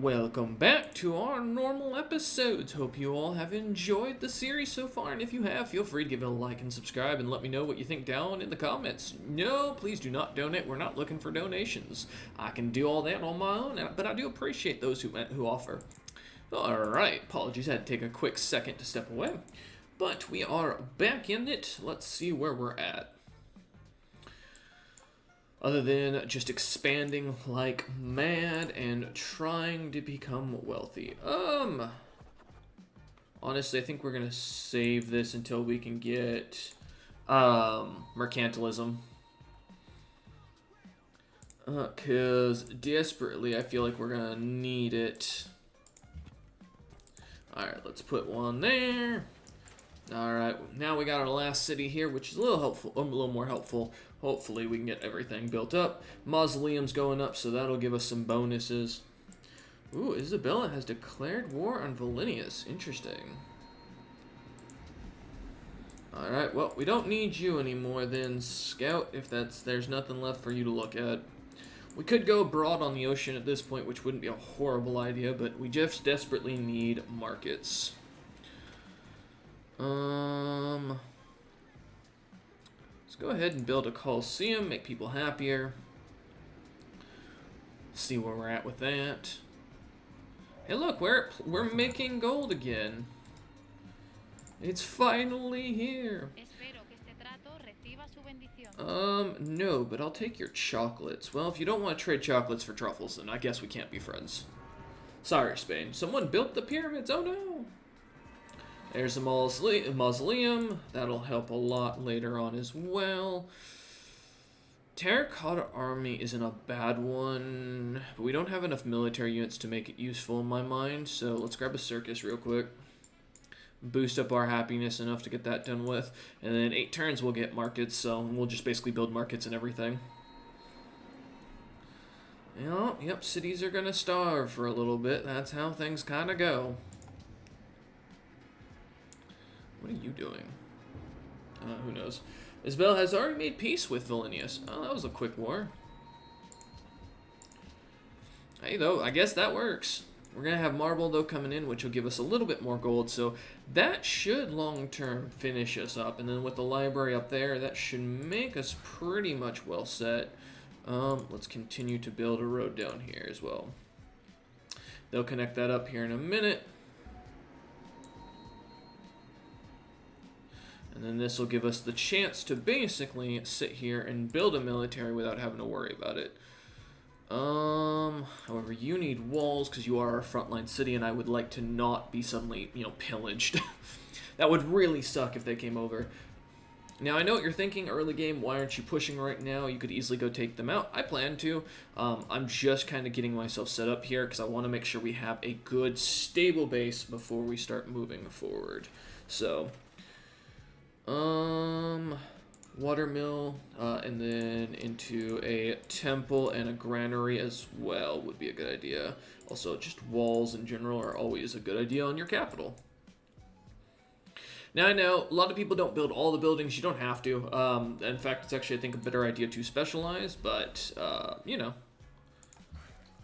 Welcome back to our normal episodes. Hope you all have enjoyed the series so far, and if you have, feel free to give it a like and subscribe and let me know what you think down in the comments. No, please do not donate. We're not looking for donations. I can do all that on my own, but I do appreciate those who offer. Alright, apologies, I had to take a quick second to step away. But we are back in it. Let's see where we're at. Other than just expanding like mad and trying to become wealthy. Honestly, I think we're gonna save this until we can get mercantilism. Cause desperately I feel like we're gonna need it. Alright, let's put one there. Alright, now we got our last city here, which is a little more helpful. Hopefully we can get everything built up. Mausoleum's going up, so that'll give us some bonuses. Ooh, Isabella has declared war on Volinius. Interesting. Alright, well, we don't need you anymore then, Scout, if there's nothing left for you to look at. We could go abroad on the ocean at this point, which wouldn't be a horrible idea, but we just desperately need markets. Let's go ahead and build a Colosseum, make people happier. See where we're at with that. Hey, look, we're making gold again. It's finally here. No, but I'll take your chocolates. Well, if you don't want to trade chocolates for truffles, then I guess we can't be friends. Sorry, Spain. Someone built the pyramids. Oh no. There's a mausoleum. That'll help a lot later on as well. Terracotta Army isn't a bad one, but we don't have enough military units to make it useful in my mind, so let's grab a circus real quick. Boost up our happiness enough to get that done with, and then 8 turns we'll get markets, so we'll just basically build markets and everything. Yep, cities are gonna starve for a little bit. That's how things kind of go. What are you doing? Who knows? Isabel has already made peace with Volinius. Oh, that was a quick war. Hey, though, I guess that works. We're going to have marble, though, coming in, which will give us a little bit more gold. So that should long-term finish us up. And then with the library up there, that should make us pretty much well set. Let's continue to build a road down here as well. They'll connect that up here in a minute. And then this will give us the chance to basically sit here and build a military without having to worry about it. However, you need walls because you are our frontline city, and I would like to not be suddenly, pillaged. That would really suck if they came over. Now, I know what you're thinking, early game, why aren't you pushing right now? You could easily go take them out. I plan to. I'm just kind of getting myself set up here because I want to make sure we have a good, stable base before we start moving forward. So... watermill, and then into a temple and a granary as well would be a good idea. Also, just walls in general are always a good idea on your capital. Now, I know a lot of people don't build all the buildings. You don't have to. In fact, it's actually, I think, a better idea to specialize, but,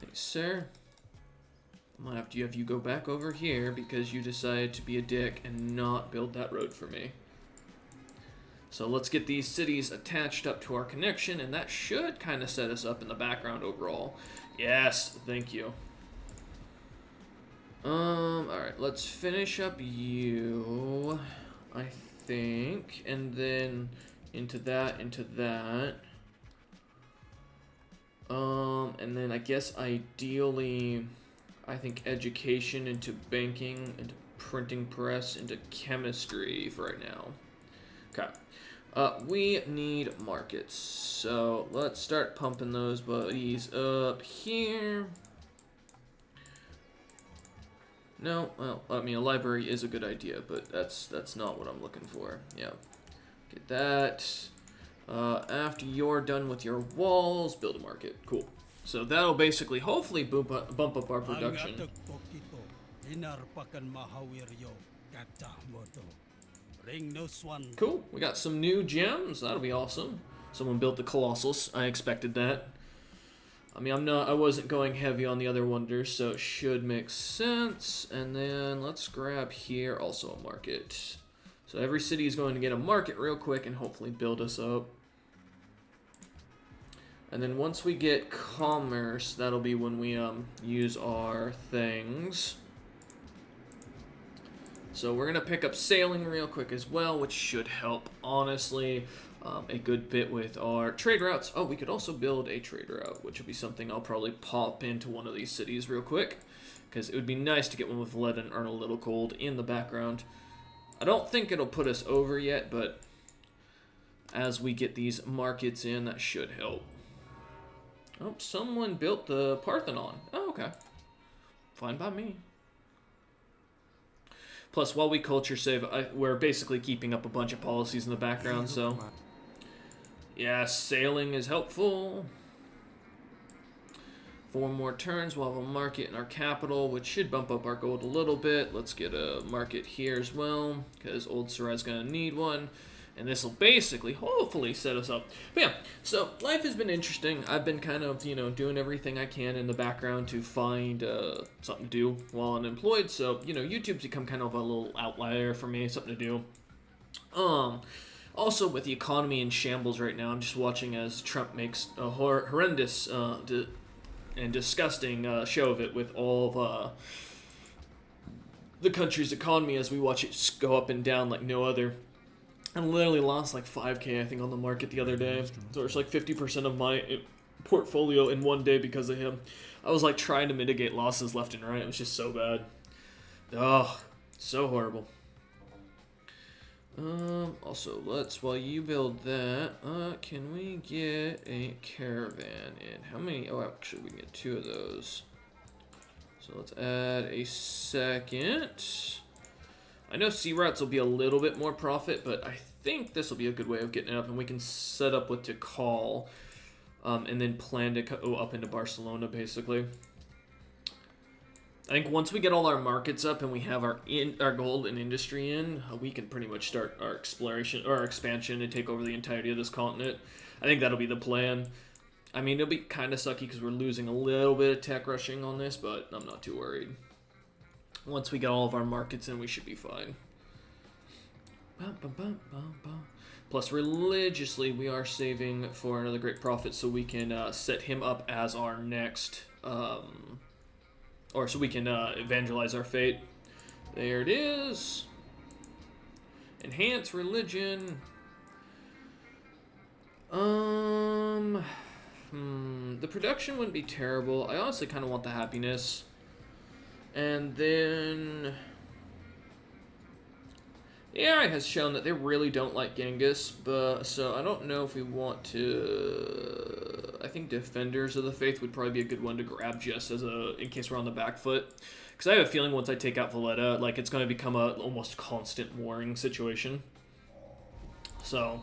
Thanks, sir. I'm gonna have to have you go back over here because you decided to be a dick and not build that road for me. So let's get these cities attached up to our connection, and that should kind of set us up in the background overall. Yes, thank you. Alright, let's finish up you, I think, and then into that. And then I guess ideally, I think education into banking, into printing press, into chemistry for right now. Okay. We need markets, so let's start pumping those buddies up here. No, well, I mean, a library is a good idea, but that's not what I'm looking for. Yeah, get that. After you're done with your walls, build a market. Cool. So that'll basically, hopefully, bump up our production. Cool, we got some new gems. That'll be awesome. Someone built the Colossus. I expected that. I mean, I wasn't going heavy on the other wonders, so it should make sense. And then let's grab here also a market. So every city is going to get a market real quick and hopefully build us up. And then once we get commerce, that'll be when we use our things. So we're going to pick up sailing real quick as well, which should help, honestly, a good bit with our trade routes. Oh, we could also build a trade route, which would be something I'll probably pop into one of these cities real quick, because it would be nice to get one with lead and earn a little gold in the background. I don't think it'll put us over yet, but as we get these markets in, that should help. Oh, someone built the Parthenon. Oh, okay. Fine by me. Plus, while we culture save, we're basically keeping up a bunch of policies in the background, so... Yeah, sailing is helpful. 4 more turns, we'll have a market in our capital, which should bump up our gold a little bit. Let's get a market here as well, because Old Sarai's going to need one. And this will basically, hopefully, set us up. But yeah, so life has been interesting. I've been kind of, you know, doing everything I can in the background to find something to do while unemployed. So, you know, YouTube's become kind of a little outlier for me, something to do. Also, with the economy in shambles right now, I'm just watching as Trump makes a horrendous and disgusting show of it with all of the country's economy as we watch it go up and down like no other. I literally lost like 5K, I think, on the market the other day. So it's like 50% of my portfolio in one day because of him. I was like trying to mitigate losses left and right. It was just so bad. Oh, so horrible. Also, while you build that, can we get a caravan in? How many? Oh, actually, we can get 2 of those. So let's add a second. I know sea routes will be a little bit more profit, but I think this will be a good way of getting it up, and we can set up what to call, and then plan to go up into Barcelona, basically. I think once we get all our markets up and we have our gold and industry in, we can pretty much start our exploration or our expansion and take over the entirety of this continent. I think that'll be the plan. I mean, it'll be kind of sucky because we're losing a little bit of tech rushing on this, but I'm not too worried. Once we get all of our markets in, we should be fine. Plus, religiously, we are saving for another great profit so we can set him up as our next, or so we can evangelize our fate. There it is. Enhance religion. The production wouldn't be terrible. I honestly kind of want the happiness. And then AI has shown that they really don't like Gengis, but so I don't know if we want to. I think Defenders of the Faith would probably be a good one to grab just as in case we're on the back foot, because I have a feeling once I take out Valletta, like it's going to become a almost constant warring situation. So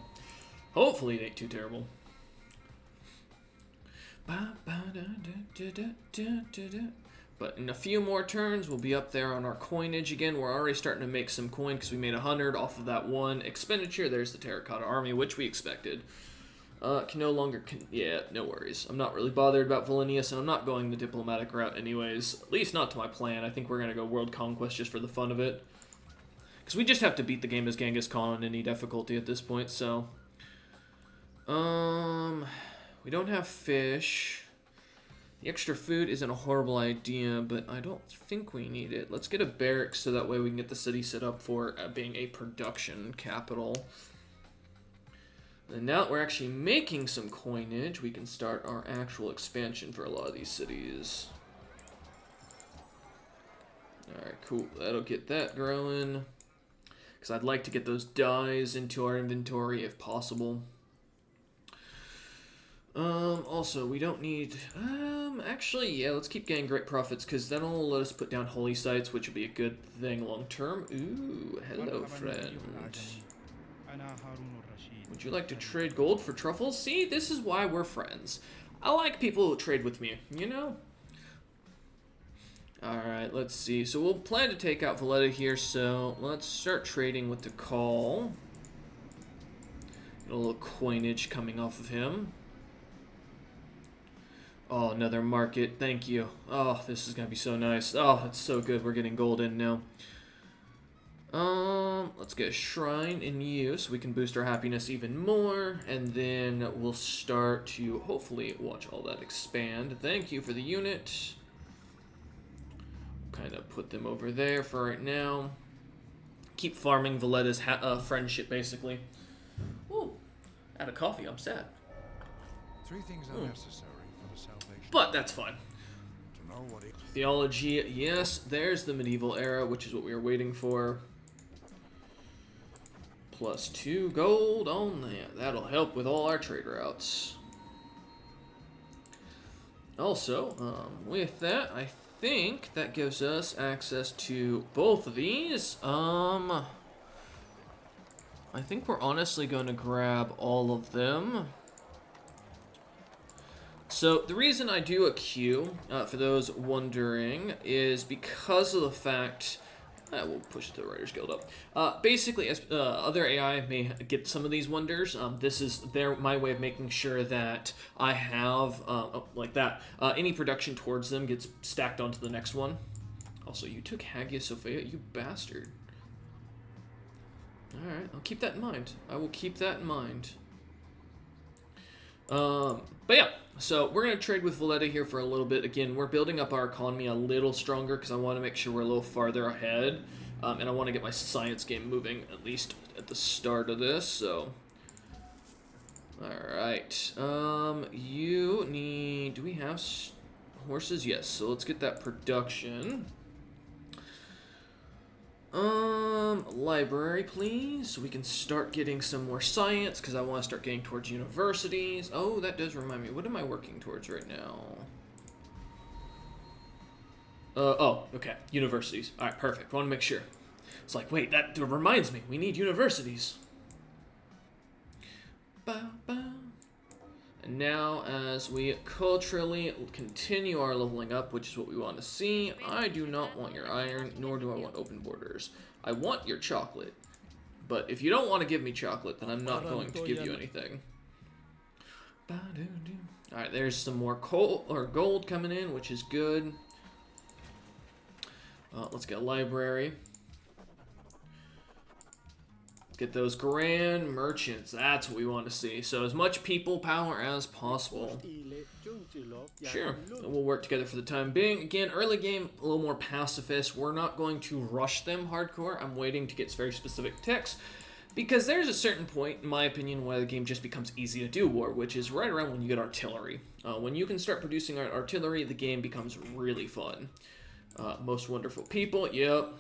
hopefully it ain't too terrible. But in a few more turns, we'll be up there on our coinage again. We're already starting to make some coin because we made 100 off of that one expenditure. There's the Terracotta Army, which we expected. Can no longer... yeah, no worries. I'm not really bothered about Volinius, and I'm not going the diplomatic route anyways. At least not to my plan. I think we're going to go World Conquest just for the fun of it. Because we just have to beat the game as Genghis Khan on any difficulty at this point, so... we don't have fish... The extra food isn't a horrible idea, but I don't think we need it. Let's get a barracks so that way we can get the city set up for being a production capital. And now that we're actually making some coinage, we can start our actual expansion for a lot of these cities. Alright, cool. That'll get that growing. Because I'd like to get those dyes into our inventory if possible. Also, we don't need, actually, yeah, let's keep getting great profits, because that'll let us put down holy sites, which will be a good thing long term. Ooh, hello, friend. Would you like to trade gold for truffles? See, this is why we're friends. I like people who trade with me, you know? Alright, let's see. So we'll plan to take out Valletta here, so let's start trading with the call. Get a little coinage coming off of him. Oh, another market. Thank you. Oh, this is gonna be so nice. Oh, it's so good. We're getting gold in now. Let's get a shrine in use. We can boost our happiness even more, and then we'll start to hopefully watch all that expand. Thank you for the unit. Kind of put them over there for right now. Keep farming Valletta's friendship, basically. Ooh, out of coffee. I'm sad. 3 things are necessary for the salvation. But that's fine. To know what it Theology, yes, there's the medieval era, which is what we were waiting for. +2 gold on that. That'll help with all our trade routes. Also, with that, I think that gives us access to both of these. I think we're honestly going to grab all of them. So the reason I do a queue, for those wondering, is because of the fact... we'll push the Writers Guild up. Basically, as other AI may get some of these wonders, this is my way of making sure that I have, like that, any production towards them gets stacked onto the next one. Also, you took Hagia Sophia, you bastard. Alright, I'll keep that in mind. I will keep that in mind. But yeah, so we're going to trade with Valletta here for a little bit. Again, we're building up our economy a little stronger because I want to make sure we're a little farther ahead. And I want to get my science game moving, at least at the start of this, so... Alright, you need... Do we have horses? Yes, so let's get that production. Library, please, so we can start getting some more science, because I want to start getting towards universities. Oh, that does remind me, what am I working towards right now? Oh, okay, universities. Alright, perfect, want to make sure. It's like, wait, that reminds me, we need universities. And now, as we culturally continue our leveling up, which is what we want to see, I do not want your iron, nor do I want open borders. I want your chocolate. But if you don't want to give me chocolate, then I'm not going to give you anything. Alright, there's some more coal or gold coming in, which is good. Let's get a library. Get those grand merchants. That's what we want to see. So as much people power as possible. Sure. We'll work together for the time being. Again, early game, a little more pacifist. We're not going to rush them hardcore. I'm waiting to get very specific ticks. Because there's a certain point, in my opinion, where the game just becomes easy to do war, which is right around when you get artillery. When you can start producing artillery, the game becomes really fun. Most wonderful people, yep.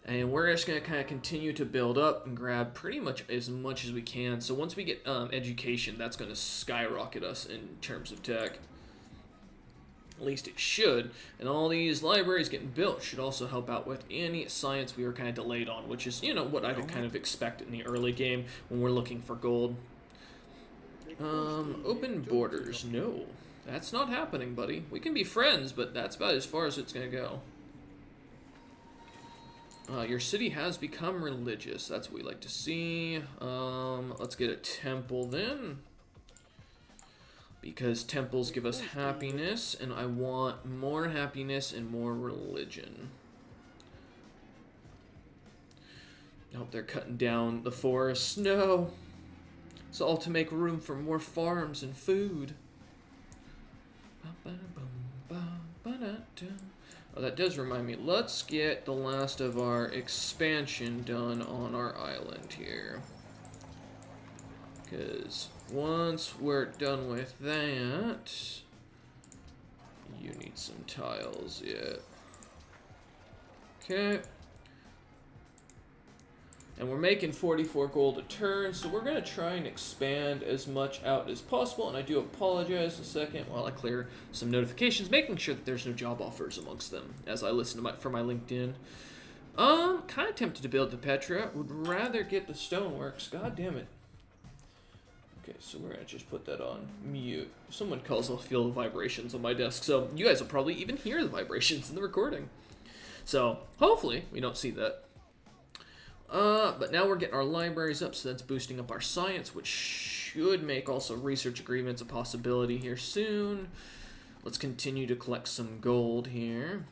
And we're just going to kind of continue to build up and grab pretty much as we can. So once we get education, that's going to skyrocket us in terms of tech. At least it should. And all these libraries getting built should also help out with any science we were kind of delayed on, which is, you know, what I'd kind of expect in the early game when we're looking for gold. Open borders. No, that's not happening, buddy. We can be friends, but that's about as far as it's going to go. Your city has become religious. That's what we like to see. Let's get a temple then. Because temples give us happiness, and I want more happiness and more religion. Oh, they're cutting down the forests. No! It's all to make room for more farms and food. Oh, that does remind me. Let's get the last of our expansion done on our island here. Because once we're done with that, you need some tiles, yeah. Okay. And we're making 44 gold a turn, so we're going to try and expand as much out as possible. And I do apologize a second while I clear some notifications, making sure that there's no job offers amongst them as I listen to for my LinkedIn. Kind of tempted to build the Petra. Would rather get the stoneworks. God damn it. Okay, so we're going to just put that on mute. If someone calls, I'll feel the vibrations on my desk. So you guys will probably even hear the vibrations in the recording. So hopefully we don't see that. But now we're getting our libraries up, so that's boosting up our science, which should make also research agreements a possibility here soon. Let's continue to collect some gold here.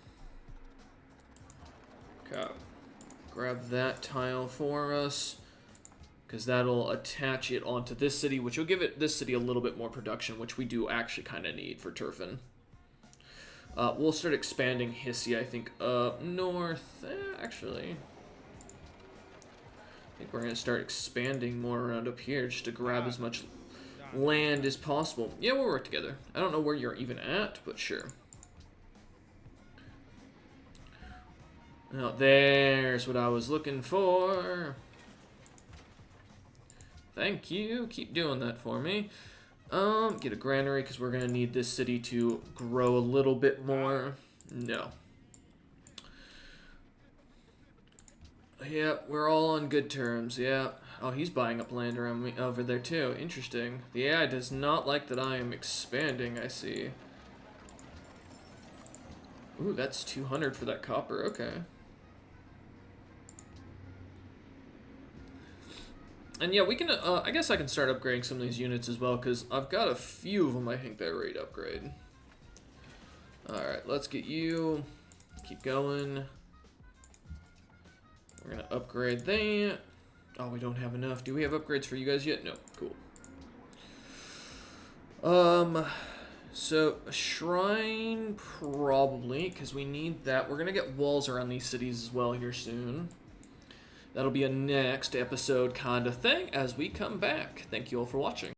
Okay. Grab that tile for us, because that'll attach it onto this city, which will give this city a little bit more production, which we do actually kind of need for turfing. We'll start expanding Hissy, I think, up north. Actually, I think we're going to start expanding more around up here just to grab as much land as possible. Yeah, we'll work together. I don't know where you're even at, but sure. Now, there's what I was looking for. Thank you. Keep doing that for me. Get a granary, because we're going to need this city to grow a little bit more. No. Yep, we're all on good terms, yeah. Oh, he's buying up land around me over there, too. Interesting. The AI does not like that I am expanding, I see. Ooh, that's 200 for that copper, okay. And yeah, we can, I guess I can start upgrading some of these units as well, because I've got a few of them I think that are ready to upgrade. Alright, let's get you. Keep going. We're going to upgrade that. Oh, we don't have enough. Do we have upgrades for you guys yet? No. Cool. So, a shrine, probably, because we need that. We're going to get walls around these cities as well here soon. That'll be a next episode kind of thing as we come back. Thank you all for watching.